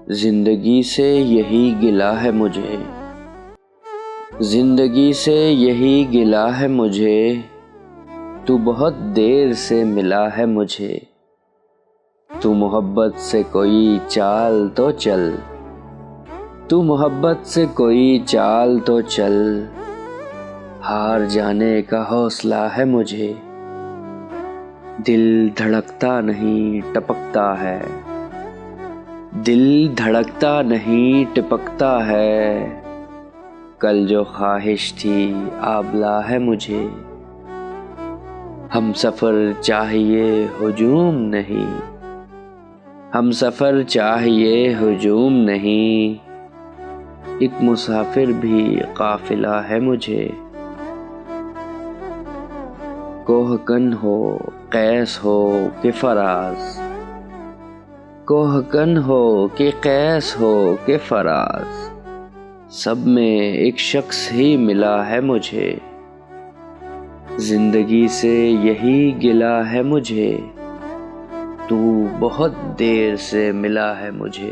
زندگی سے یہی گلہ ہے مجھے، زندگی سے یہی گلہ ہے مجھے، تو بہت دیر سے ملا ہے مجھے۔ تو محبت سے کوئی چال تو چل، تو محبت سے کوئی چال تو چل، ہار جانے کا حوصلہ ہے مجھے۔ دل دھڑکتا نہیں ٹپکتا ہے، دل دھڑکتا نہیں ٹپکتا ہے، کل جو خواہش تھی آبلہ ہے مجھے۔ ہم سفر چاہیے ہجوم نہیں، ہم سفر چاہیے ہجوم نہیں، ایک مسافر بھی قافلہ ہے مجھے۔ کوہ کن ہو قیس ہو کہ فراز، کوہ کن ہو کہ قیس ہو کہ فراز، سب میں ایک شخص ہی ملا ہے مجھے۔ زندگی سے یہی گلہ ہے مجھے، تو بہت دیر سے ملا ہے مجھے۔